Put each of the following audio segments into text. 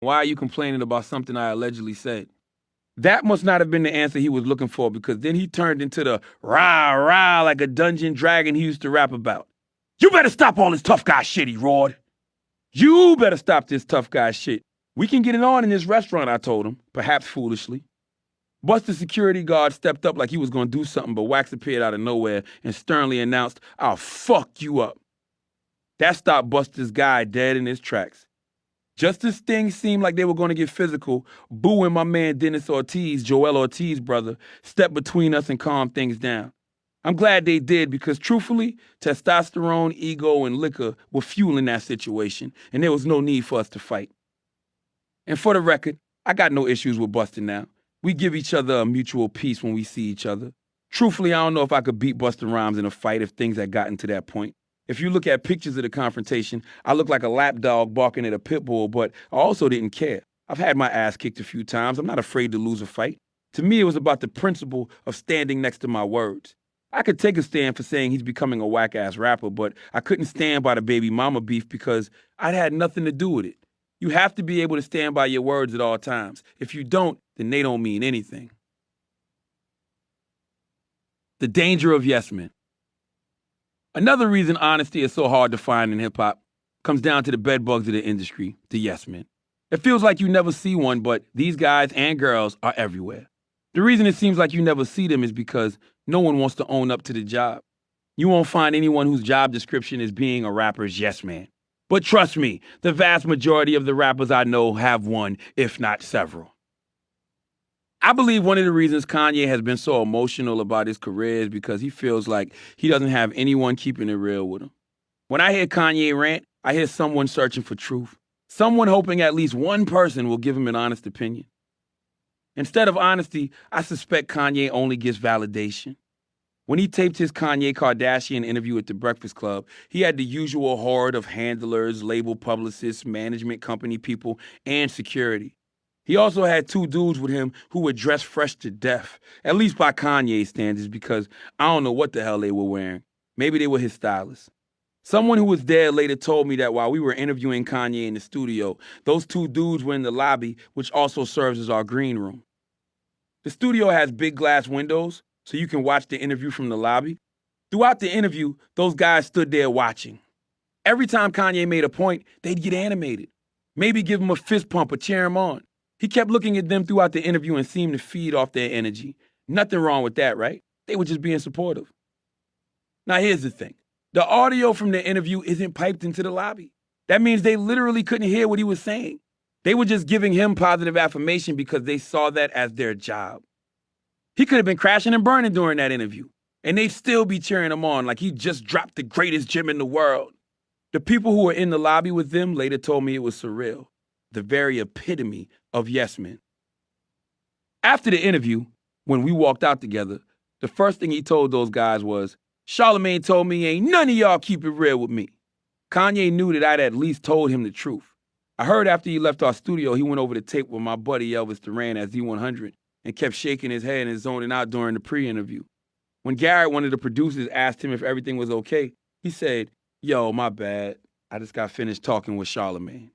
Why are you complaining about something I allegedly said? That must not have been the answer he was looking for, because then he turned into the rah rah like a dungeon dragon he used to rap about. You better stop all this tough guy shit, he roared. You better stop this tough guy shit. We can get it on in this restaurant, I told him, perhaps foolishly. Buster's security guard stepped up like he was going to do something, but Wax appeared out of nowhere and sternly announced, I'll fuck you up. That stopped Buster's guy dead in his tracks. Just as things seemed like they were going to get physical, Boo and my man Dennis Ortiz, Joel Ortiz's brother, stepped between us and calmed things down. I'm glad they did, because truthfully, testosterone, ego, and liquor were fueling that situation, and there was no need for us to fight. And for the record, I got no issues with Buster now. We give each other a mutual peace when we see each other. Truthfully, I don't know if I could beat Busta Rhymes in a fight if things had gotten to that point. If you look at pictures of the confrontation, I look like a lapdog barking at a pit bull, but I also didn't care. I've had my ass kicked a few times. I'm not afraid to lose a fight. To me, it was about the principle of standing next to my words. I could take a stand for saying he's becoming a whack-ass rapper, but I couldn't stand by the baby mama beef because I'd had nothing to do with it. You have to be able to stand by your words at all times. If you don't, then they don't mean anything. The danger of yes men. Another reason honesty is so hard to find in hip-hop comes down to the bedbugs of the industry, the yes men. It feels like you never see one, but these guys and girls are everywhere. The reason it seems like you never see them is because no one wants to own up to the job. You won't find anyone whose job description is being a rapper's yes man. But trust me, the vast majority of the rappers I know have one, if not several. I believe one of the reasons Kanye has been so emotional about his career is because he feels like he doesn't have anyone keeping it real with him. When I hear Kanye rant, I hear someone searching for truth. Someone hoping at least one person will give him an honest opinion. Instead of honesty, I suspect Kanye only gets validation. When he taped his Kanye Kardashian interview at the Breakfast Club, he had the usual horde of handlers, label publicists, management company people, and security. He also had two dudes with him who were dressed fresh to death, at least by Kanye's standards, because I don't know what the hell they were wearing. Maybe they were his stylists. Someone who was there later told me that while we were interviewing Kanye in the studio, those two dudes were in the lobby, which also serves as our green room. The studio has big glass windows, so you can watch the interview from the lobby. Throughout the interview, those guys stood there watching. Every time Kanye made a point, they'd get animated. Maybe give him a fist pump or cheer him on. He kept looking at them throughout the interview and seemed to feed off their energy. Nothing wrong with that, right? They were just being supportive. Now here's the thing. The audio from the interview isn't piped into the lobby. That means they literally couldn't hear what he was saying. They were just giving him positive affirmation because they saw that as their job. He could have been crashing and burning during that interview, and they'd still be cheering him on like he just dropped the greatest gem in the world. The people who were in the lobby with them later told me it was surreal, the very epitome of yes men. After the interview, when we walked out together, the first thing he told those guys was, Charlamagne told me ain't none of y'all keep it real with me. Kanye knew that I'd at least told him the truth. I heard after he left our studio, he went over to tape with my buddy Elvis Duran at Z100 and kept shaking his head and zoning out during the pre-interview. When Garrett, one of the producers, asked him if everything was okay, he said, yo, my bad. I just got finished talking with Charlamagne.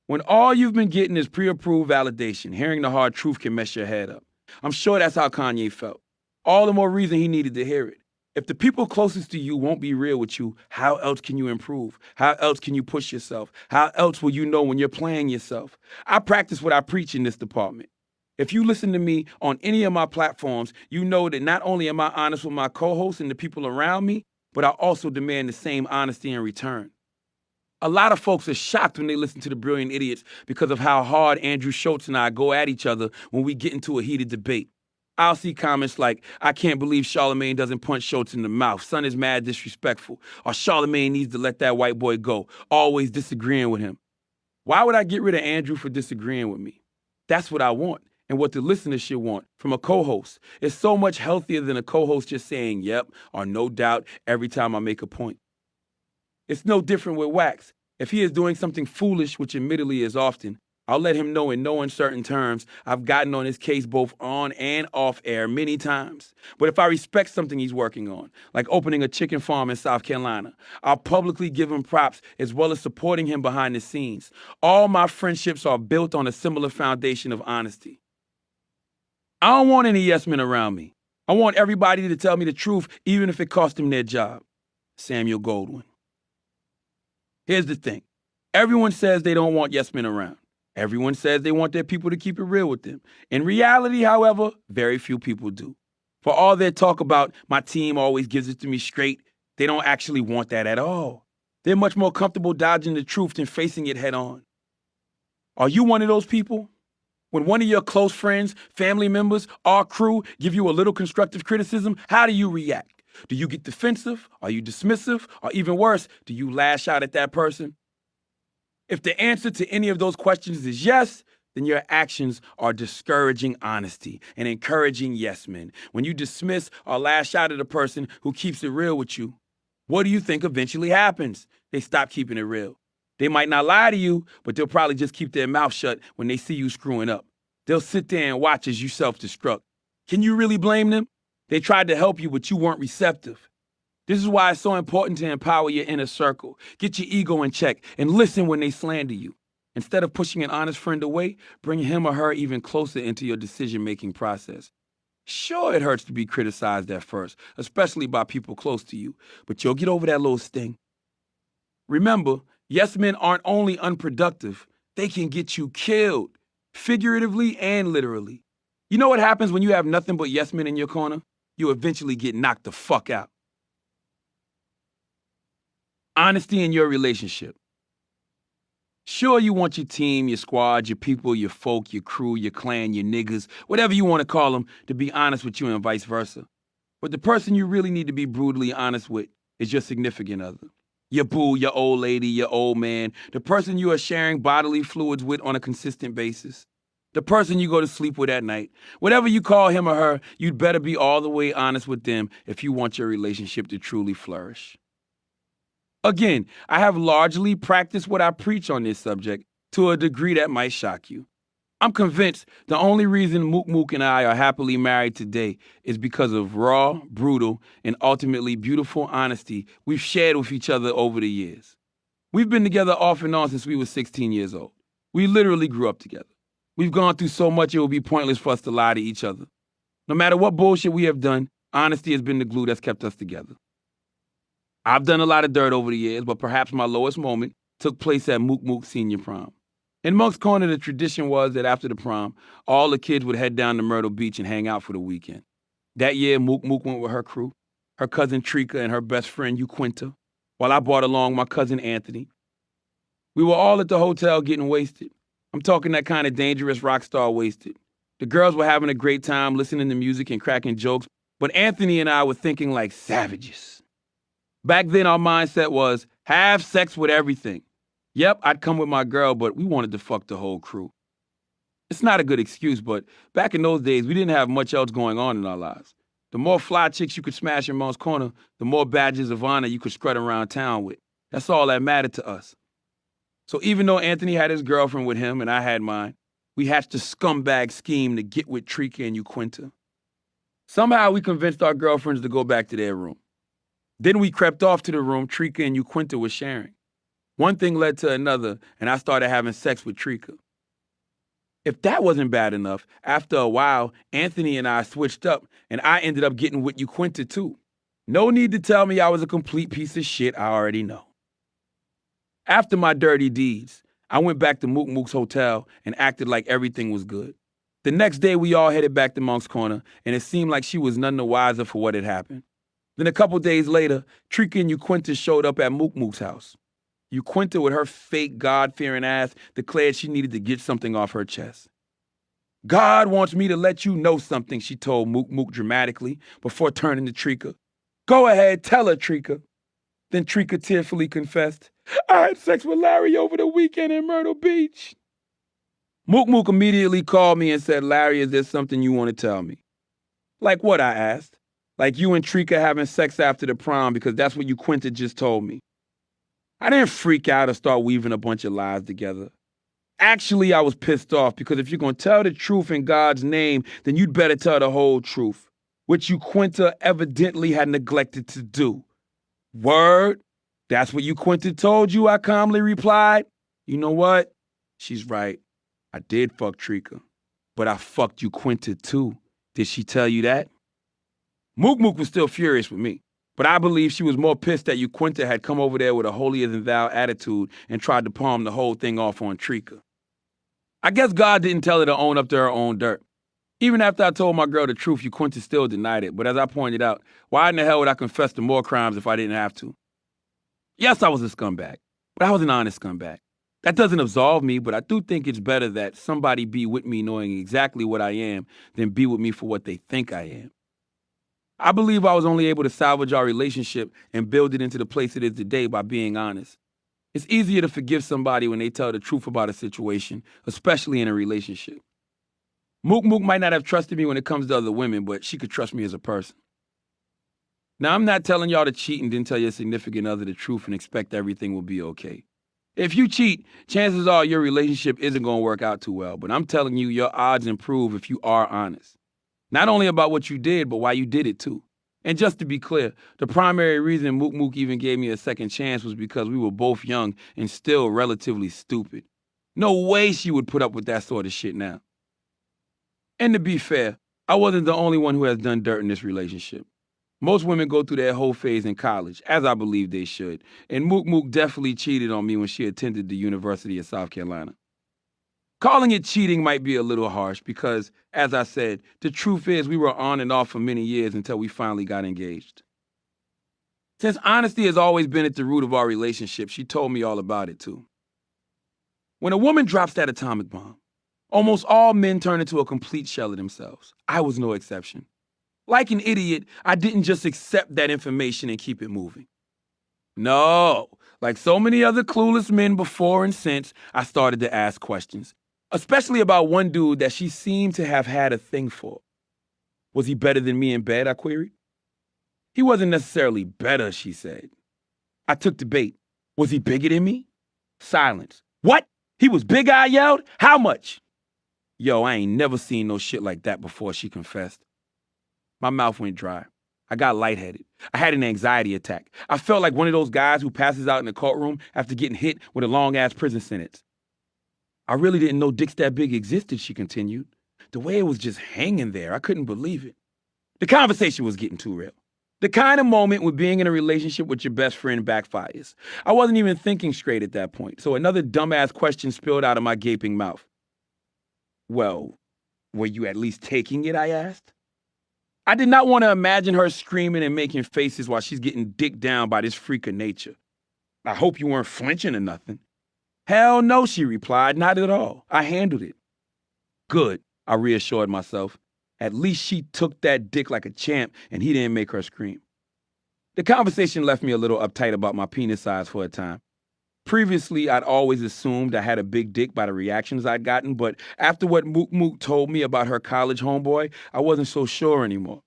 When all you've been getting is pre-approved validation, hearing the hard truth can mess your head up. I'm sure that's how Kanye felt. All the more reason he needed to hear it. If the people closest to you won't be real with you, how else can you improve? How else can you push yourself? How else will you know when you're playing yourself? I practice what I preach in this department. If you listen to me on any of my platforms, you know that not only am I honest with my co-hosts and the people around me, but I also demand the same honesty in return. A lot of folks are shocked when they listen to the Brilliant Idiots because of how hard Andrew Schultz and I go at each other when we get into a heated debate. I'll see comments like, I can't believe Charlamagne doesn't punch Schultz in the mouth. Son is mad disrespectful. Or Charlamagne needs to let that white boy go. Always disagreeing with him. Why would I get rid of Andrew for disagreeing with me? That's what I want. And what the listeners should want from a co-host. It's so much healthier than a co-host just saying, yep, or no doubt every time I make a point. It's no different with Wax. If he is doing something foolish, which admittedly is often, I'll let him know in no uncertain terms I've gotten on his case both on and off air many times. But if I respect something he's working on, like opening a chicken farm in South Carolina, I'll publicly give him props as well as supporting him behind the scenes. All my friendships are built on a similar foundation of honesty. I don't want any yes men around me. I want everybody to tell me the truth, even if it costs them their job. Samuel Goldwyn. Here's the thing. Everyone says they don't want yes men around. Everyone says they want their people to keep it real with them. In reality, however, very few people do. For all their talk about my team always gives it to me straight, they don't actually want that at all. They're much more comfortable dodging the truth than facing it head on. Are you one of those people? When one of your close friends, family members, our crew give you a little constructive criticism, how do you react? Do you get defensive? Are you dismissive? Or even worse, do you lash out at that person? If the answer to any of those questions is yes, then your actions are discouraging honesty and encouraging yes men. When you dismiss or lash out at a person who keeps it real with you, what do you think eventually happens? They stop keeping it real. They might not lie to you, but they'll probably just keep their mouth shut when they see you screwing up. They'll sit there and watch as you self-destruct. Can you really blame them? They tried to help you, but you weren't receptive. This is why it's so important to empower your inner circle. Get your ego in check and listen when they slander you. Instead of pushing an honest friend away, bring him or her even closer into your decision-making process. Sure, it hurts to be criticized at first, especially by people close to you, but you'll get over that little sting. Remember, yes men aren't only unproductive, they can get you killed, figuratively and literally. You know what happens when you have nothing but yes men in your corner? You eventually get knocked the fuck out. Honesty in your relationship. Sure, you want your team, your squad, your people, your folk, your crew, your clan, your niggas, whatever you want to call them, to be honest with you and vice versa. But the person you really need to be brutally honest with is your significant other. Your boo, your old lady, your old man, the person you are sharing bodily fluids with on a consistent basis. The person you go to sleep with at night. Whatever you call him or her, you'd better be all the way honest with them if you want your relationship to truly flourish. Again, I have largely practiced what I preach on this subject to a degree that might shock you. I'm convinced the only reason Mook Mook and I are happily married today is because of raw, brutal, and ultimately beautiful honesty we've shared with each other over the years. We've been together off and on since we were 16 years old. We literally grew up together. We've gone through so much it would be pointless for us to lie to each other. No matter what bullshit we have done, honesty has been the glue that's kept us together. I've done a lot of dirt over the years, but perhaps my lowest moment took place at Mook Mook Senior Prom. In Monk's Corner, the tradition was that after the prom, all the kids would head down to Myrtle Beach and hang out for the weekend. That year, Mook Mook went with her crew, her cousin Trika and her best friend Uquinta, while I brought along my cousin Anthony. We were all at the hotel getting wasted. I'm talking that kind of dangerous rock star wasted. The girls were having a great time listening to music and cracking jokes, but Anthony and I were thinking like savages. Back then, our mindset was, have sex with everything. Yep, I'd come with my girl, but we wanted to fuck the whole crew. It's not a good excuse, but back in those days, we didn't have much else going on in our lives. The more fly chicks you could smash in Monk's Corner, the more badges of honor you could strut around town with. That's all that mattered to us. So even though Anthony had his girlfriend with him and I had mine, we hatched a scumbag scheme to get with Trika and Uquinta. Somehow we convinced our girlfriends to go back to their room. Then we crept off to the room Trika and Uquinta were sharing. One thing led to another, and I started having sex with Trika. If that wasn't bad enough, after a while, Anthony and I switched up, and I ended up getting with Uquinta too. No need to tell me I was a complete piece of shit, I already know. After my dirty deeds, I went back to Mook Mook's hotel and acted like everything was good. The next day, we all headed back to Monk's Corner, and it seemed like she was none the wiser for what had happened. Then a couple days later, Trika and Uquinta showed up at Mook Mook's house. Uquinta, with her fake God-fearing ass, declared she needed to get something off her chest. God wants me to let you know something, she told Mook Mook dramatically before turning to Trika. Go ahead, tell her, Trika. Then Trika tearfully confessed, I had sex with Larry over the weekend in Myrtle Beach. Mook Mook immediately called me and said, Larry, is there something you want to tell me? Like what, I asked. Like you and Trika having sex after the prom because that's what Uquinta just told me. I didn't freak out or start weaving a bunch of lies together. Actually, I was pissed off because if you're going to tell the truth in God's name, then you'd better tell the whole truth, which you Quinta evidently had neglected to do. Word? That's what you Quinta told you, I calmly replied. You know what? She's right. I did fuck Trika, but I fucked you Quinta too. Did she tell you that? Mook Mook was still furious with me, but I believe she was more pissed that you Quinta had come over there with a holier-than-thou attitude and tried to palm the whole thing off on Trika. I guess God didn't tell her to own up to her own dirt. Even after I told my girl the truth, you Quinta still denied it, but as I pointed out, why in the hell would I confess to more crimes if I didn't have to? Yes, I was a scumbag, but I was an honest scumbag. That doesn't absolve me, but I do think it's better that somebody be with me knowing exactly what I am than be with me for what they think I am. I believe I was only able to salvage our relationship and build it into the place it is today by being honest. It's easier to forgive somebody when they tell the truth about a situation, especially in a relationship. Mook Mook might not have trusted me when it comes to other women, but she could trust me as a person. Now, I'm not telling y'all to cheat and then tell your significant other the truth and expect everything will be okay. If you cheat, chances are your relationship isn't going to work out too well, but I'm telling you, your odds improve if you are honest. Not only about what you did, but why you did it too. And just to be clear, the primary reason Mook Mook even gave me a second chance was because we were both young and still relatively stupid. No way she would put up with that sort of shit now. And to be fair, I wasn't the only one who has done dirt in this relationship. Most women go through their whole phase in college, as I believe they should, and Mook Mook definitely cheated on me when she attended the University of South Carolina. Calling it cheating might be a little harsh because, as I said, the truth is we were on and off for many years until we finally got engaged. Since honesty has always been at the root of our relationship, she told me all about it too. When a woman drops that atomic bomb, almost all men turn into a complete shell of themselves. I was no exception. Like an idiot, I didn't just accept that information and keep it moving. No, like so many other clueless men before and since, I started to ask questions, especially about one dude that she seemed to have had a thing for. Was he better than me in bed, I queried. He wasn't necessarily better, she said. I took the bait. Was he bigger than me? Silence. What? He was big, I yelled? How much? Yo, I ain't never seen no shit like that before, she confessed. My mouth went dry. I got lightheaded. I had an anxiety attack. I felt like one of those guys who passes out in the courtroom after getting hit with a long-ass prison sentence. I really didn't know dicks that big existed, she continued. The way it was just hanging there, I couldn't believe it. The conversation was getting too real. The kind of moment when being in a relationship with your best friend backfires. I wasn't even thinking straight at that point, so another dumbass question spilled out of my gaping mouth. Well, were you at least taking it, I asked. I did not want to imagine her screaming and making faces while she's getting dicked down by this freak of nature. I hope you weren't flinching or nothing. Hell no, she replied, not at all. I handled it. Good, I reassured myself. At least she took that dick like a champ and he didn't make her scream. The conversation left me a little uptight about my penis size for a time. Previously, I'd always assumed I had a big dick by the reactions I'd gotten, but after what Mook Mook told me about her college homeboy, I wasn't so sure anymore.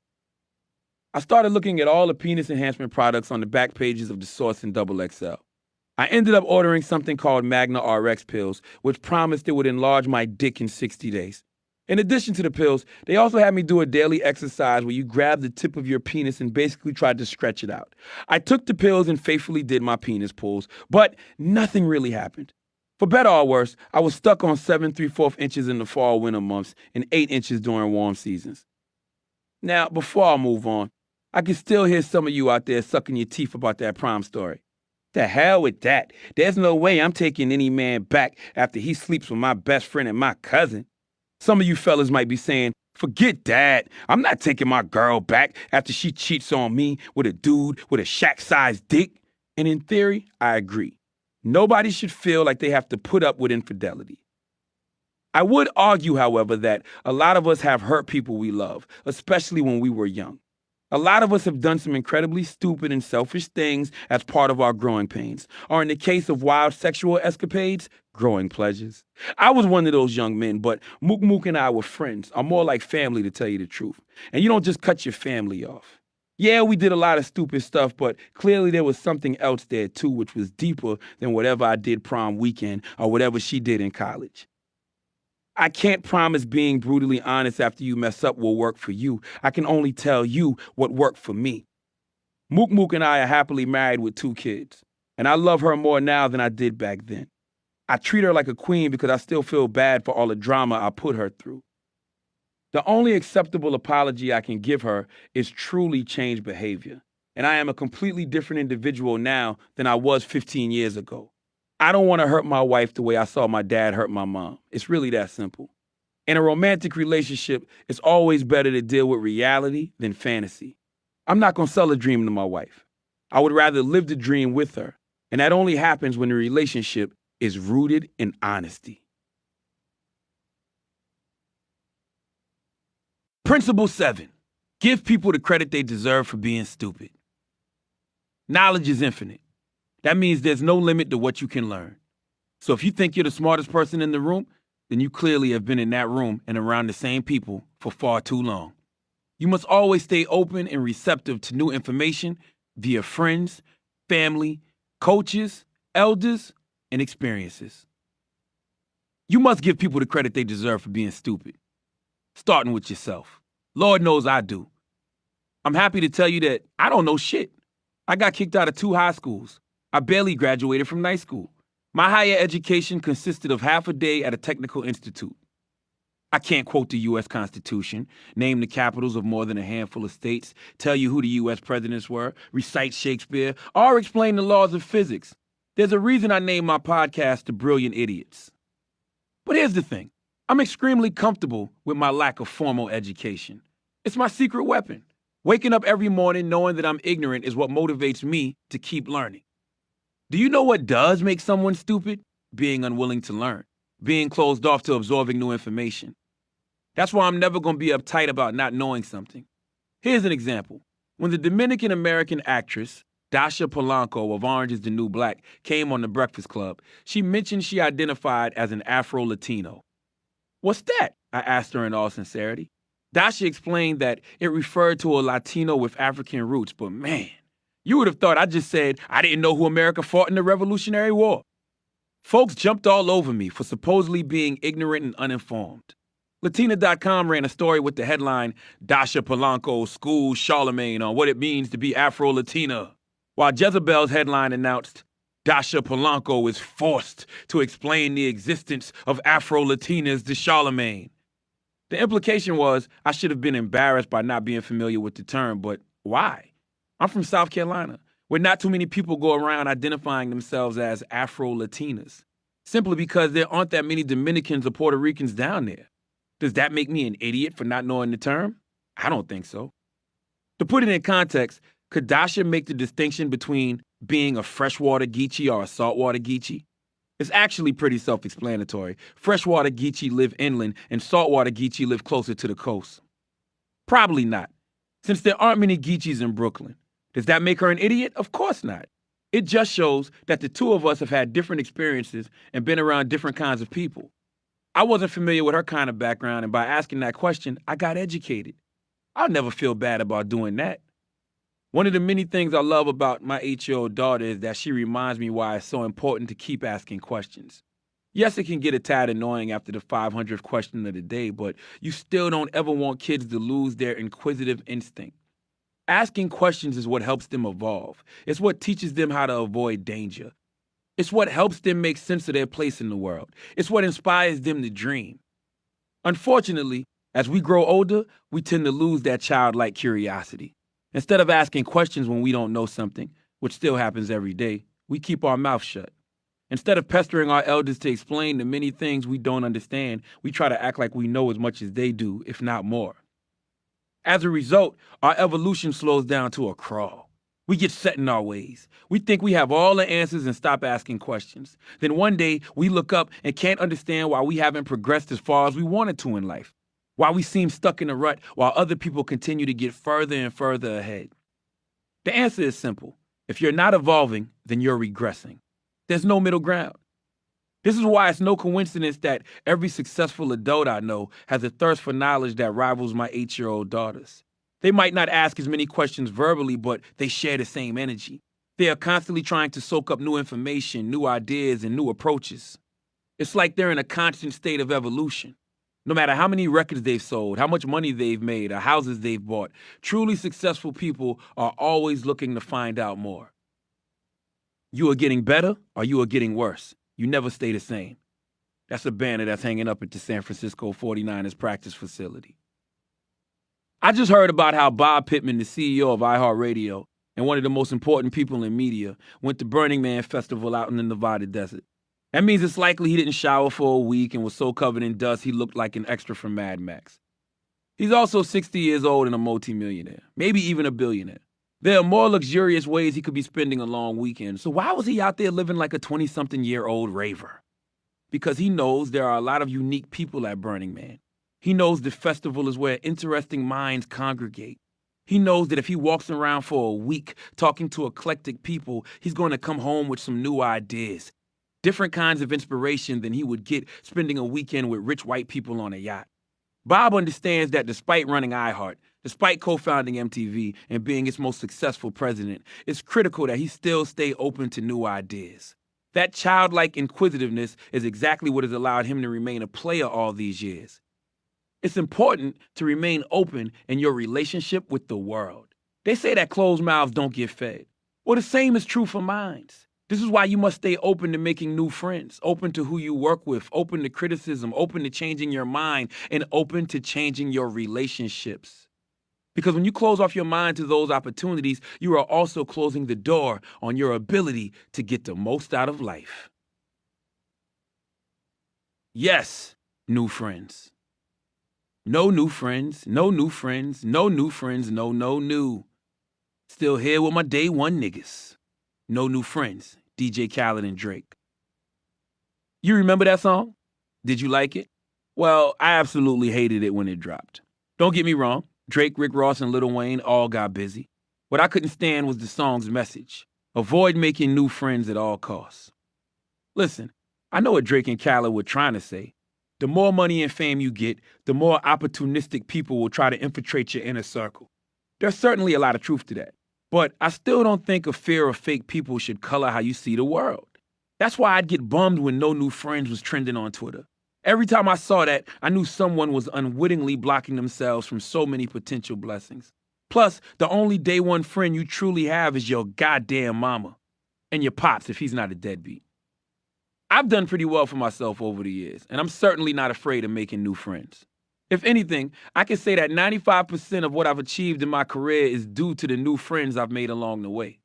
I started looking at all the penis enhancement products on the back pages of the Source and XXL. I ended up ordering something called Magna RX pills, which promised it would enlarge my dick in 60 days. In addition to the pills, they also had me do a daily exercise where you grab the tip of your penis and basically tried to stretch it out. I took the pills and faithfully did my penis pulls, but nothing really happened. For better or worse, I was stuck on 7 3/4 inches in the fall-winter months and 8 inches during warm seasons. Now, before I move on, I can still hear some of you out there sucking your teeth about that prom story. The hell with that. There's no way I'm taking any man back after he sleeps with my best friend and my cousin. Some of you fellas might be saying, forget that. I'm not taking my girl back after she cheats on me with a dude with a Shaq-sized dick. And in theory, I agree. Nobody should feel like they have to put up with infidelity. I would argue, however, that a lot of us have hurt people we love, especially when we were young. A lot of us have done some incredibly stupid and selfish things as part of our growing pains, or in the case of wild sexual escapades, growing pleasures. I was one of those young men, but Mook Mook and I were friends, or more like family to tell you the truth. And you don't just cut your family off. Yeah, we did a lot of stupid stuff, but clearly there was something else there too, which was deeper than whatever I did prom weekend or whatever she did in college. I can't promise being brutally honest after you mess up will work for you. I can only tell you what worked for me. Mook Mook and I are happily married with 2 kids, and I love her more now than I did back then. I treat her like a queen because I still feel bad for all the drama I put her through. The only acceptable apology I can give her is truly changed behavior, and I am a completely different individual now than I was 15 years ago. I don't want to hurt my wife the way I saw my dad hurt my mom. It's really that simple. In a romantic relationship, it's always better to deal with reality than fantasy. I'm not going to sell a dream to my wife. I would rather live the dream with her, and that only happens when the relationship is rooted in honesty. Principle 7. Give people the credit they deserve for being stupid. Knowledge is infinite. That means there's no limit to what you can learn. So if you think you're the smartest person in the room, then you clearly have been in that room and around the same people for far too long. You must always stay open and receptive to new information via friends, family, coaches, elders, and experiences. You must give people the credit they deserve for being stupid, starting with yourself. Lord knows I do. I'm happy to tell you that I don't know shit. I got kicked out of 2 high schools. I barely graduated from night school. My higher education consisted of half a day at a technical institute. I can't quote the U.S. Constitution, name the capitals of more than a handful of states, tell you who the U.S. presidents were, recite Shakespeare, or explain the laws of physics. There's a reason I named my podcast The Brilliant Idiots. But here's the thing. I'm extremely comfortable with my lack of formal education. It's my secret weapon. Waking up every morning knowing that I'm ignorant is what motivates me to keep learning. Do you know what does make someone stupid? Being unwilling to learn, being closed off to absorbing new information. That's why I'm never going to be uptight about not knowing something. Here's an example. When the Dominican-American actress, Dasha Polanco of Orange is the New Black, came on The Breakfast Club, she mentioned she identified as an Afro-Latino. What's that? I asked her in all sincerity. Dasha explained that it referred to a Latino with African roots, but man, you would have thought I just said I didn't know who America fought in the Revolutionary War. Folks jumped all over me for supposedly being ignorant and uninformed. Latina.com ran a story with the headline, Dasha Polanco schools Charlemagne on what it means to be Afro-Latina, while Jezebel's headline announced, Dasha Polanco is forced to explain the existence of Afro-Latinas to Charlemagne. The implication was I should have been embarrassed by not being familiar with the term, but why? I'm from South Carolina, where not too many people go around identifying themselves as Afro-Latinas, simply because there aren't that many Dominicans or Puerto Ricans down there. Does that make me an idiot for not knowing the term? I don't think so. To put it in context, could Dasha make the distinction between being a freshwater Geechee or a saltwater Geechee? It's actually pretty self-explanatory. Freshwater Geechee live inland and saltwater Geechee live closer to the coast. Probably not, since there aren't many Geechees in Brooklyn. Does that make her an idiot? Of course not. It just shows that the two of us have had different experiences and been around different kinds of people. I wasn't familiar with her kind of background, and by asking that question, I got educated. I'll never feel bad about doing that. One of the many things I love about my 8-year-old daughter is that she reminds me why it's so important to keep asking questions. Yes, it can get a tad annoying after the 500th question of the day, but you still don't ever want kids to lose their inquisitive instinct. Asking questions is what helps them evolve. It's what teaches them how to avoid danger. It's what helps them make sense of their place in the world. It's what inspires them to dream. Unfortunately, as we grow older, we tend to lose that childlike curiosity. Instead of asking questions when we don't know something, which still happens every day, we keep our mouth shut. Instead of pestering our elders to explain the many things we don't understand, we try to act like we know as much as they do, if not more. As a result, our evolution slows down to a crawl. We get set in our ways. We think we have all the answers and stop asking questions. Then one day, we look up and can't understand why we haven't progressed as far as we wanted to in life. Why we seem stuck in a rut while other people continue to get further and further ahead. The answer is simple. If you're not evolving, then you're regressing. There's no middle ground. This is why it's no coincidence that every successful adult I know has a thirst for knowledge that rivals my 8-year-old daughter's. They might not ask as many questions verbally, but they share the same energy. They are constantly trying to soak up new information, new ideas, and new approaches. It's like they're in a constant state of evolution. No matter how many records they've sold, how much money they've made, or houses they've bought, truly successful people are always looking to find out more. You are getting better or you are getting worse. You never stay the same. That's a banner that's hanging up at the San Francisco 49ers practice facility. I just heard about how Bob Pittman, the CEO of iHeartRadio and one of the most important people in media, went to Burning Man Festival out in the Nevada desert. That means it's likely he didn't shower for a week and was so covered in dust he looked like an extra from Mad Max. He's also 60 years old and a multimillionaire, maybe even a billionaire. There are more luxurious ways he could be spending a long weekend, so why was he out there living like a 20-something-year-old raver? Because he knows there are a lot of unique people at Burning Man. He knows the festival is where interesting minds congregate. He knows that if he walks around for a week talking to eclectic people, he's going to come home with some new ideas, different kinds of inspiration than he would get spending a weekend with rich white people on a yacht. Bob understands that despite running iHeart, despite co-founding MTV and being its most successful president, it's critical that he still stay open to new ideas. That childlike inquisitiveness is exactly what has allowed him to remain a player all these years. It's important to remain open in your relationship with the world. They say that closed mouths don't get fed. Well, the same is true for minds. This is why you must stay open to making new friends, open to who you work with, open to criticism, open to changing your mind, and open to changing your relationships. Because when you close off your mind to those opportunities, you are also closing the door on your ability to get the most out of life. Yes, new friends. No new friends, no new friends, no new friends, no new. Still here with my day one niggas. No new friends, DJ Khaled and Drake. You remember that song? Did you like it? Well, I absolutely hated it when it dropped. Don't get me wrong, Drake, Rick Ross, and Lil Wayne all got busy. What I couldn't stand was the song's message. Avoid making new friends at all costs. Listen, I know what Drake and Khaled were trying to say. The more money and fame you get, the more opportunistic people will try to infiltrate your inner circle. There's certainly a lot of truth to that. But I still don't think a fear of fake people should color how you see the world. That's why I'd get bummed when No New Friends was trending on Twitter. Every time I saw that, I knew someone was unwittingly blocking themselves from so many potential blessings. Plus, the only day one friend you truly have is your goddamn mama. And your pops if he's not a deadbeat. I've done pretty well for myself over the years, and I'm certainly not afraid of making new friends. If anything, I can say that 95% of what I've achieved in my career is due to the new friends I've made along the way.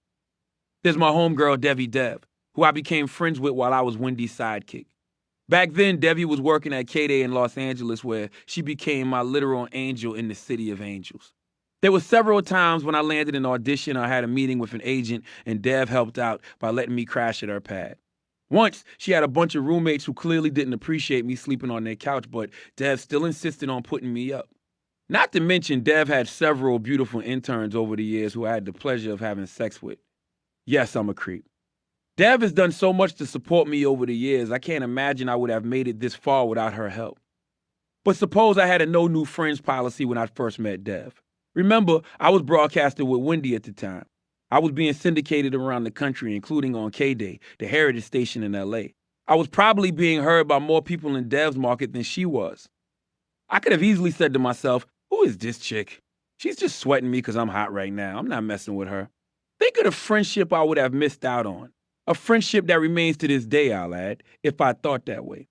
There's my homegirl, Debbie Dev, who I became friends with while I was Wendy's sidekick. Back then, Debbie was working at K-Day in Los Angeles, where she became my literal angel in the city of angels. There were several times when I landed an audition or had a meeting with an agent, and Dev helped out by letting me crash at her pad. Once, she had a bunch of roommates who clearly didn't appreciate me sleeping on their couch, but Dev still insisted on putting me up. Not to mention, Dev had several beautiful interns over the years who I had the pleasure of having sex with. Yes, I'm a creep. Dev has done so much to support me over the years, I can't imagine I would have made it this far without her help. But suppose I had a no new friends policy when I first met Dev. Remember, I was broadcasting with Wendy at the time. I was being syndicated around the country, including on K-Day, the heritage station in L.A. I was probably being heard by more people in Dev's market than she was. I could have easily said to myself, who is this chick? She's just sweating me because I'm hot right now. I'm not messing with her. Think of the friendship I would have missed out on. A friendship that remains to this day, I'll add, if I thought that way.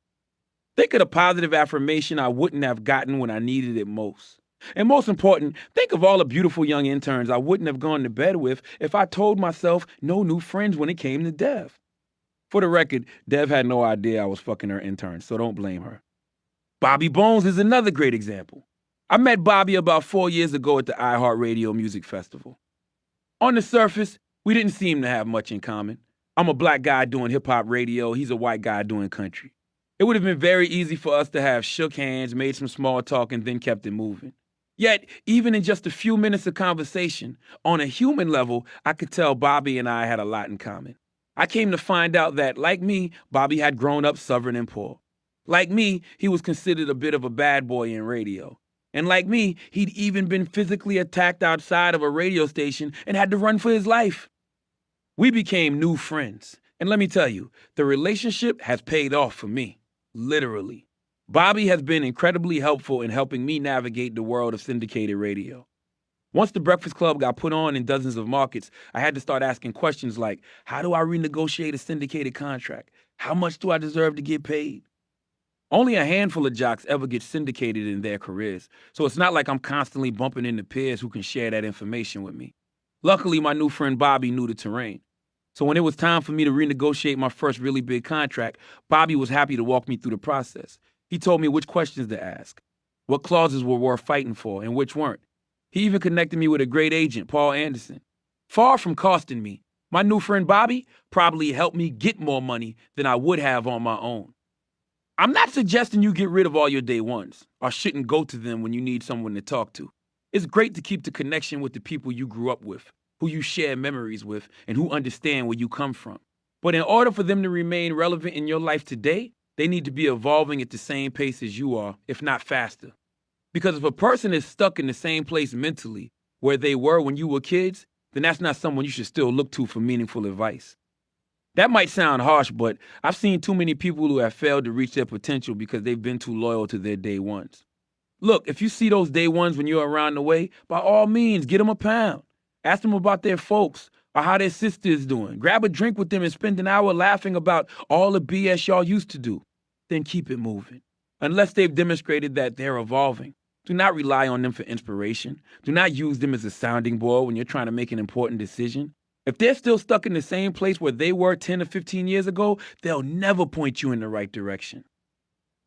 Think of the positive affirmation I wouldn't have gotten when I needed it most. And most important, think of all the beautiful young interns I wouldn't have gone to bed with if I told myself no new friends when it came to Dev. For the record, Dev had no idea I was fucking her interns, so don't blame her. Bobby Bones is another great example. I met Bobby about 4 years ago at the iHeartRadio Music Festival. On the surface, we didn't seem to have much in common. I'm a black guy doing hip-hop radio, he's a white guy doing country. It would have been very easy for us to have shook hands, made some small talk, and then kept it moving. Yet, even in just a few minutes of conversation, on a human level, I could tell Bobby and I had a lot in common. I came to find out that, like me, Bobby had grown up Southern and poor. Like me, he was considered a bit of a bad boy in radio. And like me, he'd even been physically attacked outside of a radio station and had to run for his life. We became new friends. And let me tell you, the relationship has paid off for me, literally. Bobby has been incredibly helpful in helping me navigate the world of syndicated radio. Once the Breakfast Club got put on in dozens of markets, I had to start asking questions like, how do I renegotiate a syndicated contract? How much do I deserve to get paid? Only a handful of jocks ever get syndicated in their careers, so it's not like I'm constantly bumping into peers who can share that information with me. Luckily, my new friend Bobby knew the terrain. So when it was time for me to renegotiate my first really big contract, Bobby was happy to walk me through the process. He told me which questions to ask, what clauses were worth fighting for and which weren't. He even connected me with a great agent, Paul Anderson. Far from costing me, my new friend Bobby probably helped me get more money than I would have on my own. I'm not suggesting you get rid of all your day ones, or shouldn't go to them when you need someone to talk to. It's great to keep the connection with the people you grew up with, who you share memories with, and who understand where you come from. But in order for them to remain relevant in your life today, they need to be evolving at the same pace as you are, if not faster. Because if a person is stuck in the same place mentally where they were when you were kids, then that's not someone you should still look to for meaningful advice. That might sound harsh, but I've seen too many people who have failed to reach their potential because they've been too loyal to their day ones. Look, if you see those day ones when you're around the way, by all means, get them a pound. Ask them about their folks or how their sister is doing. Grab a drink with them and spend an hour laughing about all the BS y'all used to do. Then keep it moving. Unless they've demonstrated that they're evolving. Do not rely on them for inspiration. Do not use them as a sounding board when you're trying to make an important decision. If they're still stuck in the same place where they were 10 or 15 years ago, they'll never point you in the right direction.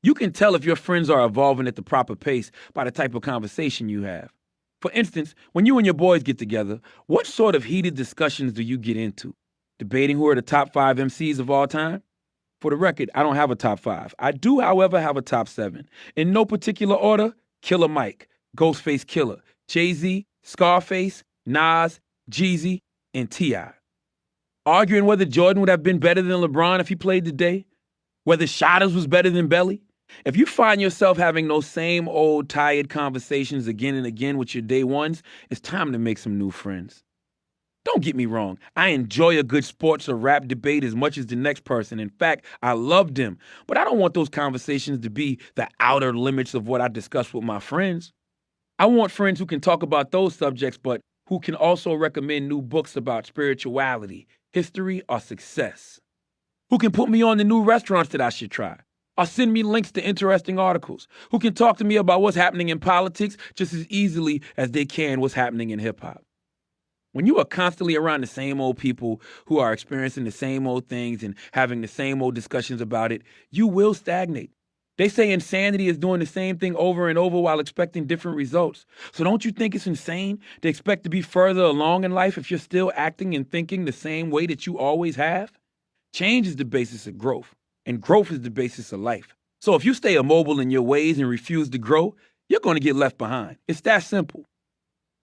You can tell if your friends are evolving at the proper pace by the type of conversation you have. For instance, when you and your boys get together, what sort of heated discussions do you get into? Debating who are the top 5 MCs of all time? For the record, I don't have a top 5. I do, however, have a top 7. In no particular order: Killer Mike, Ghostface Killer, Jay-Z, Scarface, Nas, Jeezy, and T.I. Arguing whether Jordan would have been better than LeBron if he played today? Whether Shotters was better than Belly? If you find yourself having those same old tired conversations again and again with your day ones, it's time to make some new friends. Don't get me wrong, I enjoy a good sports or rap debate as much as the next person. In fact, I love them. But I don't want those conversations to be the outer limits of what I discuss with my friends. I want friends who can talk about those subjects, but who can also recommend new books about spirituality, history, or success. Who can put me on the new restaurants that I should try, or send me links to interesting articles. Who can talk to me about what's happening in politics just as easily as they can what's happening in hip-hop. When you are constantly around the same old people who are experiencing the same old things and having the same old discussions about it, you will stagnate. They say insanity is doing the same thing over and over while expecting different results. So don't you think it's insane to expect to be further along in life if you're still acting and thinking the same way that you always have? Change is the basis of growth, and growth is the basis of life. So if you stay immobile in your ways and refuse to grow, you're going to get left behind. It's that simple.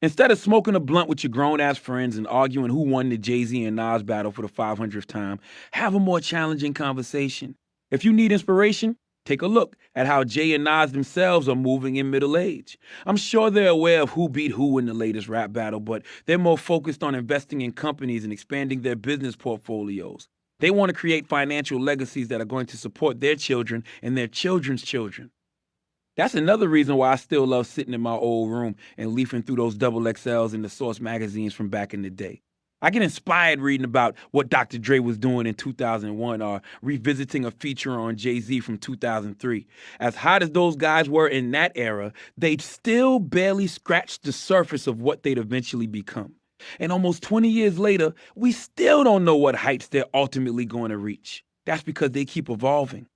Instead of smoking a blunt with your grown-ass friends and arguing who won the Jay-Z and Nas battle for the 500th time, have a more challenging conversation. If you need inspiration, take a look at how Jay and Nas themselves are moving in middle age. I'm sure they're aware of who beat who in the latest rap battle, but they're more focused on investing in companies and expanding their business portfolios. They want to create financial legacies that are going to support their children and their children's children. That's another reason why I still love sitting in my old room and leafing through those XXLs and the Source magazines from back in the day. I get inspired reading about what Dr. Dre was doing in 2001 or revisiting a feature on Jay-Z from 2003. As hot as those guys were in that era, they'd still barely scratched the surface of what they'd eventually become. And almost 20 years later, we still don't know what heights they're ultimately going to reach. That's because they keep evolving.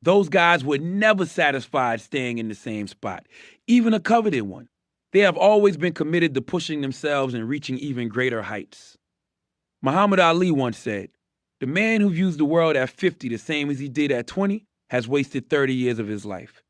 Those guys were never satisfied staying in the same spot, even a coveted one. They have always been committed to pushing themselves and reaching even greater heights. Muhammad Ali once said, "The man who views the world at 50 the same as he did at 20 has wasted 30 years of his life."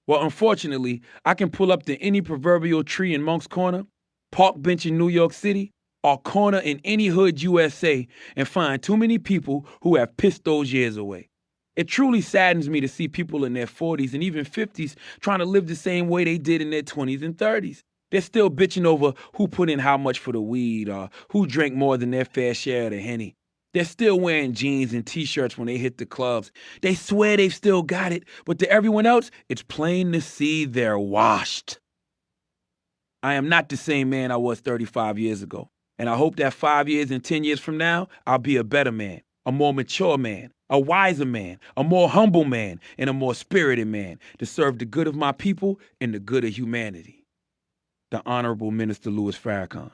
Well, unfortunately, I can pull up to any proverbial tree in Monk's Corner, park bench in New York City, or corner in any hood USA and find too many people who have pissed those years away. It truly saddens me to see people in their 40s and even 50s trying to live the same way they did in their 20s and 30s. They're still bitching over who put in how much for the weed or who drank more than their fair share of the Henny. They're still wearing jeans and t-shirts when they hit the clubs. They swear they've still got it, but to everyone else, it's plain to see they're washed. I am not the same man I was 35 years ago, and I hope that 5 years and 10 years from now, I'll be a better man, a more mature man, a wiser man, a more humble man, and a more spirited man to serve the good of my people and the good of humanity. The Honorable Minister Louis Farrakhan.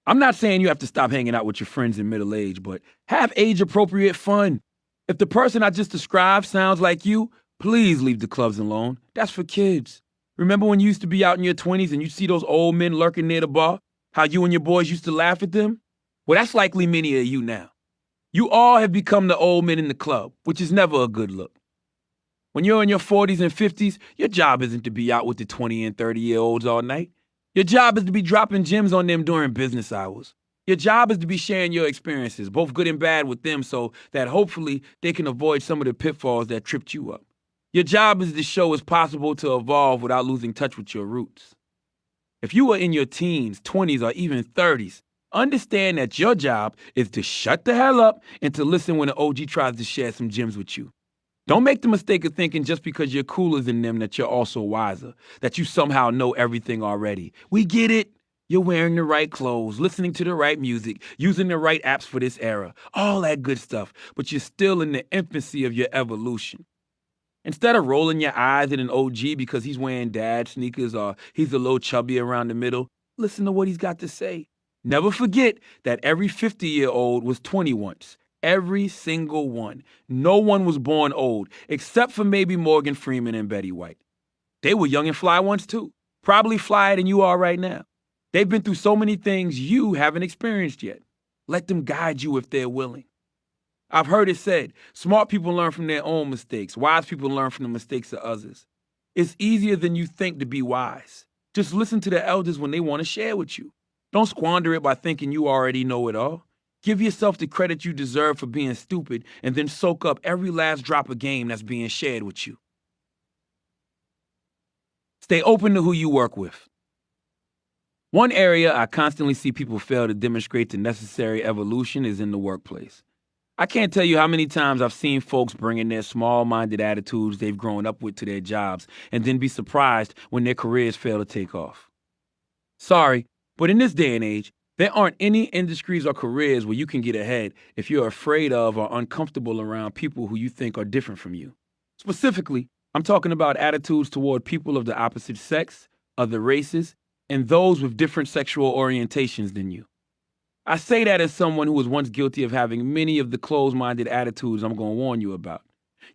I'm not saying you have to stop hanging out with your friends in middle age, but have age-appropriate fun. If the person I just described sounds like you, please leave the clubs alone. That's for kids. Remember when you used to be out in your 20s and you'd see those old men lurking near the bar? How you and your boys used to laugh at them? Well, that's likely many of you now. You all have become the old men in the club, which is never a good look. When you're in your 40s and 50s, your job isn't to be out with the 20 and 30-year-olds all night. Your job is to be dropping gems on them during business hours. Your job is to be sharing your experiences, both good and bad, with them so that hopefully they can avoid some of the pitfalls that tripped you up. Your job is to show it's possible to evolve without losing touch with your roots. If you are in your teens, 20s, or even 30s, understand that your job is to shut the hell up and to listen when an OG tries to share some gems with you. Don't make the mistake of thinking just because you're cooler than them that you're also wiser, that you somehow know everything already. We get it. You're wearing the right clothes, listening to the right music, using the right apps for this era, all that good stuff, but you're still in the infancy of your evolution. Instead of rolling your eyes at an OG because he's wearing dad sneakers or he's a little chubby around the middle, listen to what he's got to say. Never forget that every 50-year-old was 20 once. Every single one. No one was born old, except for maybe Morgan Freeman and Betty White. They were young and fly once too. Probably flyer than you are right now. They've been through so many things you haven't experienced yet. Let them guide you if they're willing. I've heard it said, smart people learn from their own mistakes. Wise people learn from the mistakes of others. It's easier than you think to be wise. Just listen to the elders when they want to share with you. Don't squander it by thinking you already know it all. Give yourself the credit you deserve for being stupid and then soak up every last drop of game that's being shared with you. Stay open to who you work with. One area I constantly see people fail to demonstrate the necessary evolution is in the workplace. I can't tell you how many times I've seen folks bring in their small-minded attitudes they've grown up with to their jobs and then be surprised when their careers fail to take off. Sorry, but in this day and age, there aren't any industries or careers where you can get ahead if you're afraid of or uncomfortable around people who you think are different from you. Specifically, I'm talking about attitudes toward people of the opposite sex, other races, and those with different sexual orientations than you. I say that as someone who was once guilty of having many of the closed-minded attitudes I'm going to warn you about.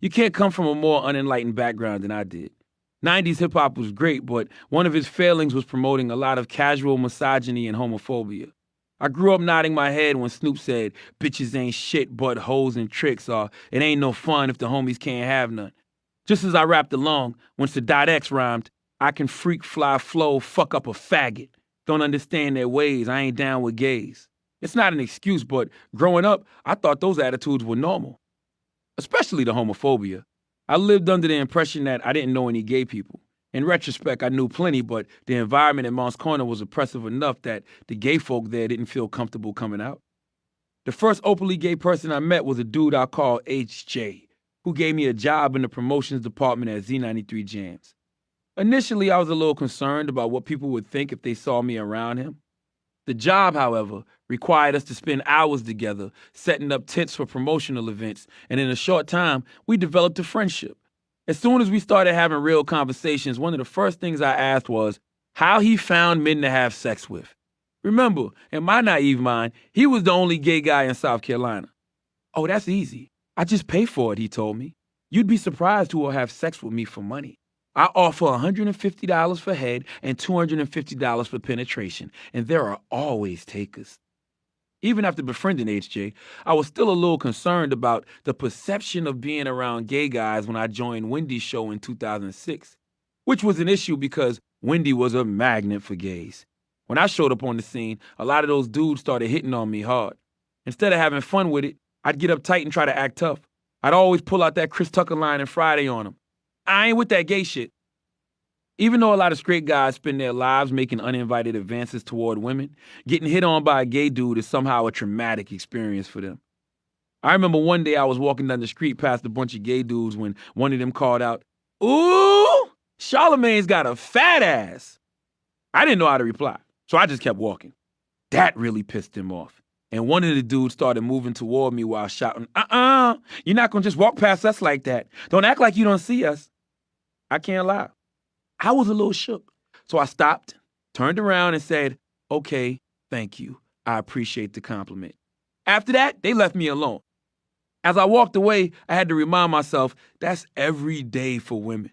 You can't come from a more unenlightened background than I did. 90s hip-hop was great, but one of its failings was promoting a lot of casual misogyny and homophobia. I grew up nodding my head when Snoop said, bitches ain't shit but hoes and tricks, or it ain't no fun if the homies can't have none. Just as I rapped along, when Sadat X rhymed, I can freak, fly, flow, fuck up a faggot. Don't understand their ways, I ain't down with gays. It's not an excuse, but growing up, I thought those attitudes were normal. Especially the homophobia. I lived under the impression that I didn't know any gay people. In retrospect, I knew plenty, but the environment at Moncks Corner was oppressive enough that the gay folk there didn't feel comfortable coming out. The first openly gay person I met was a dude I called HJ, who gave me a job in the promotions department at Z93 Jams. Initially, I was a little concerned about what people would think if they saw me around him. The job, however, required us to spend hours together, setting up tents for promotional events, and in a short time, we developed a friendship. As soon as we started having real conversations, one of the first things I asked was how he found men to have sex with. Remember, in my naive mind, he was the only gay guy in South Carolina. Oh, that's easy. I just pay for it, he told me. You'd be surprised who will have sex with me for money. I offer $150 for head and $250 for penetration, and there are always takers. Even after befriending HJ, I was still a little concerned about the perception of being around gay guys when I joined Wendy's show in 2006, which was an issue because Wendy was a magnet for gays. When I showed up on the scene, a lot of those dudes started hitting on me hard. Instead of having fun with it, I'd get uptight and try to act tough. I'd always pull out that Chris Tucker line and Friday on them. I ain't with that gay shit. Even though a lot of straight guys spend their lives making uninvited advances toward women, getting hit on by a gay dude is somehow a traumatic experience for them. I remember one day I was walking down the street past a bunch of gay dudes when one of them called out, "Ooh, Charlamagne's got a fat ass." I didn't know how to reply, so I just kept walking. That really pissed him off. And one of the dudes started moving toward me while shouting, you're not going to just walk past us like that. Don't act like you don't see us." I can't lie. I was a little shook. So I stopped, turned around and said, "Okay, thank you. I appreciate the compliment." After that, they left me alone. As I walked away, I had to remind myself that's every day for women.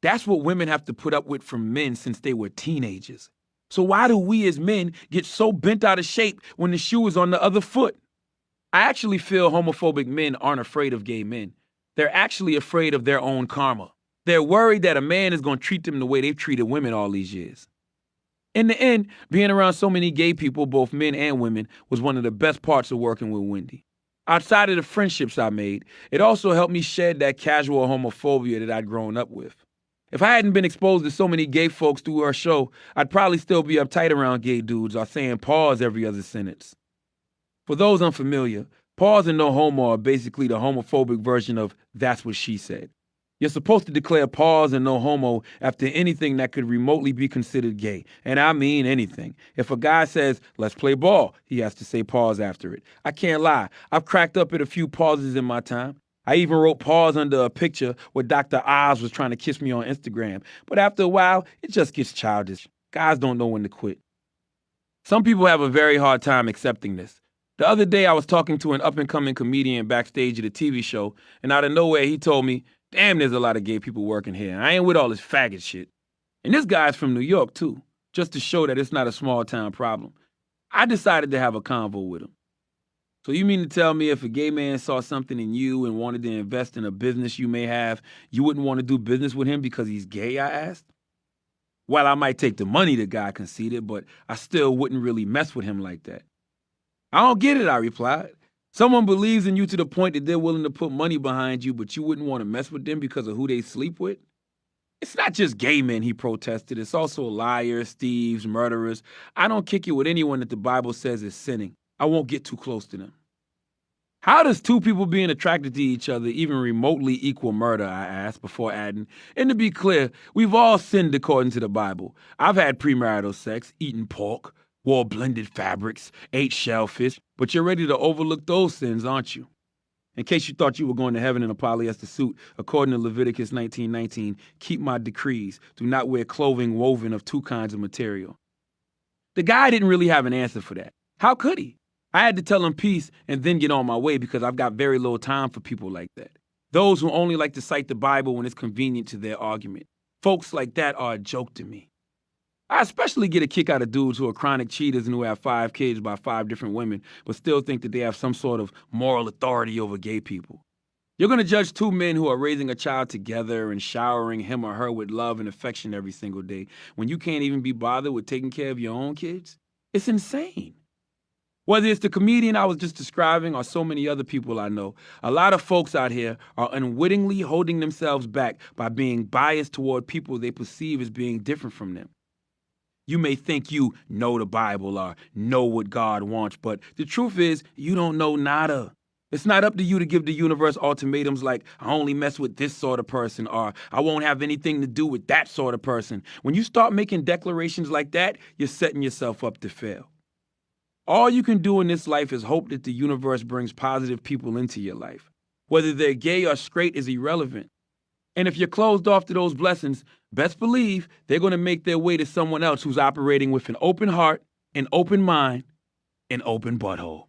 That's what women have to put up with from men since they were teenagers. So why do we as men get so bent out of shape when the shoe is on the other foot? I actually feel homophobic men aren't afraid of gay men. They're actually afraid of their own karma. They're worried that a man is going to treat them the way they've treated women all these years. In the end, being around so many gay people, both men and women, was one of the best parts of working with Wendy. Outside of the friendships I made, it also helped me shed that casual homophobia that I'd grown up with. If I hadn't been exposed to so many gay folks through our show, I'd probably still be uptight around gay dudes or saying pause every other sentence. For those unfamiliar, pause and no homo are basically the homophobic version of that's what she said. You're supposed to declare pause and no homo after anything that could remotely be considered gay. And I mean anything. If a guy says, "Let's play ball," he has to say pause after it. I can't lie. I've cracked up at a few pauses in my time. I even wrote pause under a picture where Dr. Oz was trying to kiss me on Instagram. But after a while, it just gets childish. Guys don't know when to quit. Some people have a very hard time accepting this. The other day, I was talking to an up-and-coming comedian backstage at a TV show, and out of nowhere, he told me, "Damn, there's a lot of gay people working here. I ain't with all this faggot shit." And this guy's from New York, too, just to show that it's not a small-town problem. I decided to have a convo with him. "So you mean to tell me if a gay man saw something in you and wanted to invest in a business you may have, you wouldn't want to do business with him because he's gay?" I asked. "Well, I might take the money," the guy conceded, "but I still wouldn't really mess with him like that." "I don't get it," I replied. "Someone believes in you to the point that they're willing to put money behind you, but you wouldn't want to mess with them because of who they sleep with?" "It's not just gay men," he protested. "It's also liars, thieves, murderers. I don't kick it with anyone that the Bible says is sinning. I won't get too close to them." "How does two people being attracted to each other even remotely equal murder?" I asked before adding, "And to be clear, we've all sinned according to the Bible. I've had premarital sex, eaten pork, wore blended fabrics, ate shellfish, but you're ready to overlook those sins, aren't you? In case you thought you were going to heaven in a polyester suit, according to Leviticus 19:19, keep my decrees. Do not wear clothing woven of two kinds of material." The guy didn't really have an answer for that. How could he? I had to tell him peace and then get on my way because I've got very little time for people like that. Those who only like to cite the Bible when it's convenient to their argument. Folks like that are a joke to me. I especially get a kick out of dudes who are chronic cheaters and who have 5 kids by 5 different women, but still think that they have some sort of moral authority over gay people. You're going to judge 2 men who are raising a child together and showering him or her with love and affection every single day when you can't even be bothered with taking care of your own kids? It's insane. Whether it's the comedian I was just describing or so many other people I know, a lot of folks out here are unwittingly holding themselves back by being biased toward people they perceive as being different from them. You may think you know the Bible or know what God wants, but the truth is you don't know nada. It's not up to you to give the universe ultimatums like, "I only mess with this sort of person," or "I won't have anything to do with that sort of person." When you start making declarations like that, you're setting yourself up to fail. All you can do in this life is hope that the universe brings positive people into your life. Whether they're gay or straight is irrelevant. And if you're closed off to those blessings, best believe they're going to make their way to someone else who's operating with an open heart, an open mind, an open butthole.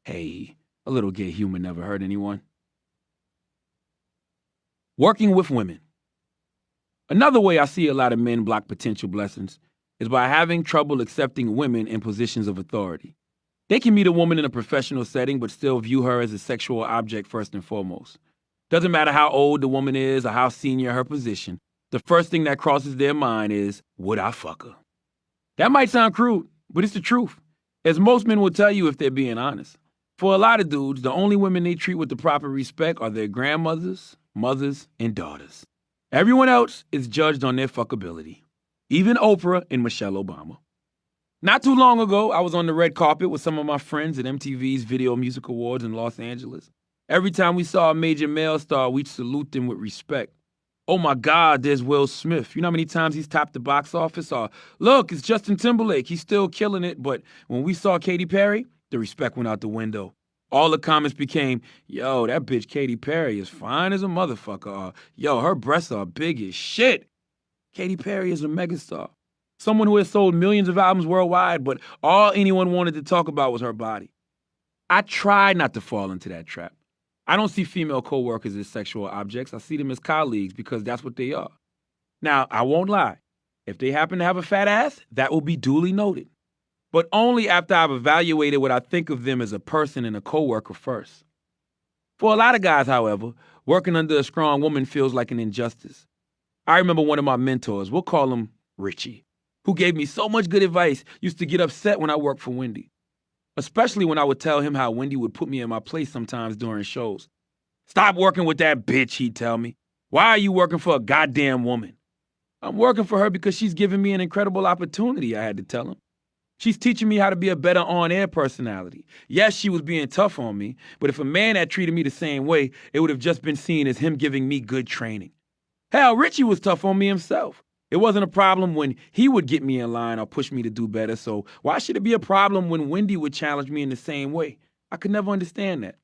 Hey, a little gay humor never hurt anyone. Working with women. Another way I see a lot of men block potential blessings is by having trouble accepting women in positions of authority. They can meet a woman in a professional setting but still view her as a sexual object first and foremost. Doesn't matter how old the woman is or how senior her position, the first thing that crosses their mind is, would I fuck her? That might sound crude, but it's the truth, as most men will tell you if they're being honest. For a lot of dudes, the only women they treat with the proper respect are their grandmothers, mothers, and daughters. Everyone else is judged on their fuckability. Even Oprah and Michelle Obama. Not too long ago, I was on the red carpet with some of my friends at MTV's Video Music Awards in Los Angeles. Every time we saw a major male star, we'd salute them with respect. Oh my God, there's Will Smith. You know how many times he's topped the box office? Or, look, it's Justin Timberlake. He's still killing it. But when we saw Katy Perry, the respect went out the window. All the comments became, yo, that bitch Katy Perry is fine as a motherfucker. Or, yo, her breasts are big as shit. Katy Perry is a megastar. Someone who has sold millions of albums worldwide, but all anyone wanted to talk about was her body. I try not to fall into that trap. I don't see female coworkers as sexual objects. I see them as colleagues because that's what they are. Now, I won't lie. If they happen to have a fat ass, that will be duly noted. But only after I've evaluated what I think of them as a person and a coworker first. For a lot of guys, however, working under a strong woman feels like an injustice. I remember one of my mentors, we'll call him Richie, who gave me so much good advice, used to get upset when I worked for Wendy. Especially when I would tell him how Wendy would put me in my place sometimes during shows. Stop working with that bitch, he'd tell me. Why are you working for a goddamn woman? I'm working for her because she's giving me an incredible opportunity, I had to tell him. She's teaching me how to be a better on-air personality. Yes, she was being tough on me, but if a man had treated me the same way, it would have just been seen as him giving me good training. Hell, Richie was tough on me himself. It wasn't a problem when he would get me in line or push me to do better, so why should it be a problem when Wendy would challenge me in the same way? I could never understand that.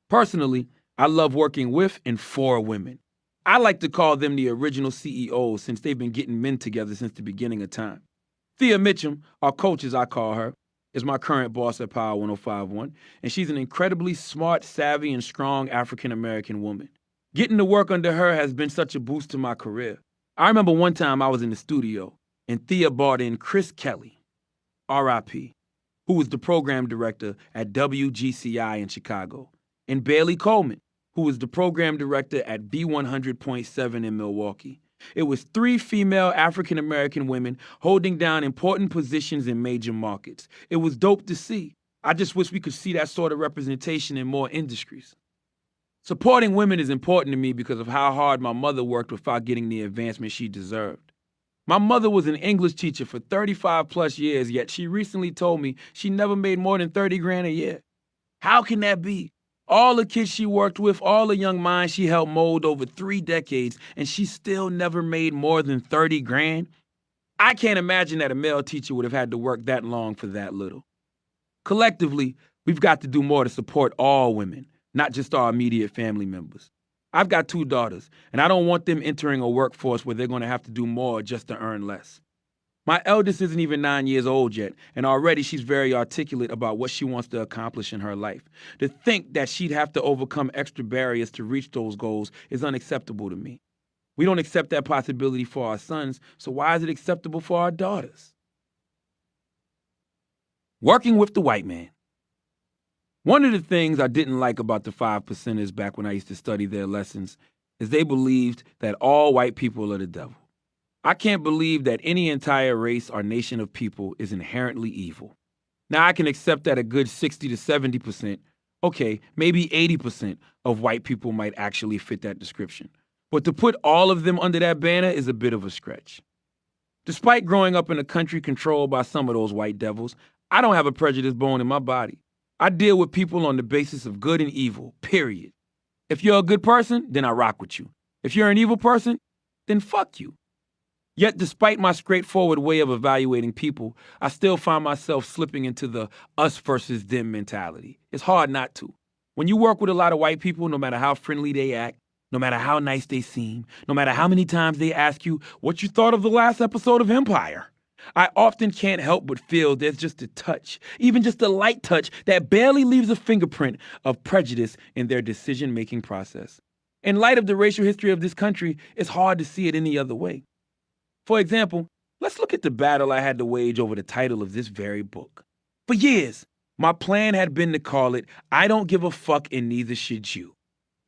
Personally, I love working with and for women. I like to call them the original CEOs since they've been getting men together since the beginning of time. Thea Mitchum, our coach as I call her, is my current boss at Power 1051, and she's an incredibly smart, savvy, and strong African-American woman. Getting to work under her has been such a boost to my career. I remember one time I was in the studio, and Thea brought in Chris Kelly, R.I.P., who was the program director at WGCI in Chicago, and Bailey Coleman, who was the program director at B100.7 in Milwaukee. It was 3 female African-American women holding down important positions in major markets. It was dope to see. I just wish we could see that sort of representation in more industries. Supporting women is important to me because of how hard my mother worked without getting the advancement she deserved. My mother was an English teacher for 35 plus years, yet she recently told me she never made more than 30 grand a year. How can that be? All the kids she worked with, all the young minds she helped mold over 3 decades, and she still never made more than 30 grand? I can't imagine that a male teacher would have had to work that long for that little. Collectively, we've got to do more to support all women, not just our immediate family members. I've got 2 daughters, and I don't want them entering a workforce where they're going to have to do more just to earn less. My eldest isn't even 9 years old yet, and already she's very articulate about what she wants to accomplish in her life. To think that she'd have to overcome extra barriers to reach those goals is unacceptable to me. We don't accept that possibility for our sons, so why is it acceptable for our daughters? Working with the white man. One of the things I didn't like about the 5%ers back when I used to study their lessons is they believed that all white people are the devil. I can't believe that any entire race or nation of people is inherently evil. Now, I can accept that a good 60 to 70%, okay, maybe 80% of white people might actually fit that description. But to put all of them under that banner is a bit of a stretch. Despite growing up in a country controlled by some of those white devils, I don't have a prejudice bone in my body. I deal with people on the basis of good and evil, period. If you're a good person, then I rock with you. If you're an evil person, then fuck you. Yet, despite my straightforward way of evaluating people, I still find myself slipping into the us versus them mentality. It's hard not to. When you work with a lot of white people, no matter how friendly they act, no matter how nice they seem, no matter how many times they ask you what you thought of the last episode of Empire, I often can't help but feel there's just a touch, even just a light touch, that barely leaves a fingerprint of prejudice in their decision-making process. In light of the racial history of this country, it's hard to see it any other way. For example, let's look at the battle I had to wage over the title of this very book. For years, my plan had been to call it, I Don't Give a Fuck and Neither Should You.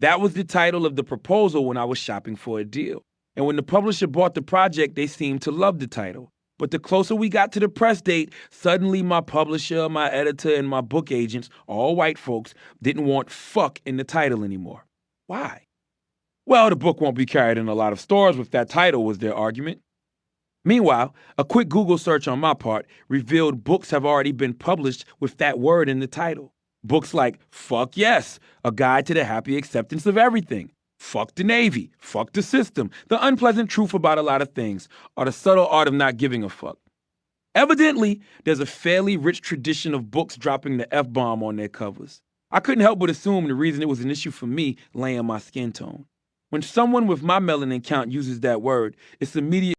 That was the title of the proposal when I was shopping for a deal. And when the publisher bought the project, they seemed to love the title. But the closer we got to the press date, suddenly my publisher, my editor, and my book agents, all white folks, didn't want fuck in the title anymore. Why? Well, the book won't be carried in a lot of stores with that title, was their argument. Meanwhile, a quick Google search on my part revealed books have already been published with that word in the title. Books like Fuck Yes, A Guide to the Happy Acceptance of Everything, Fuck the Navy, Fuck the System, The Unpleasant Truth About a Lot of Things, or The Subtle Art of Not Giving a Fuck. Evidently, there's a fairly rich tradition of books dropping the F-bomb on their covers. I couldn't help but assume the reason it was an issue for me lay in my skin tone. When someone with my melanin count uses that word, it's immediate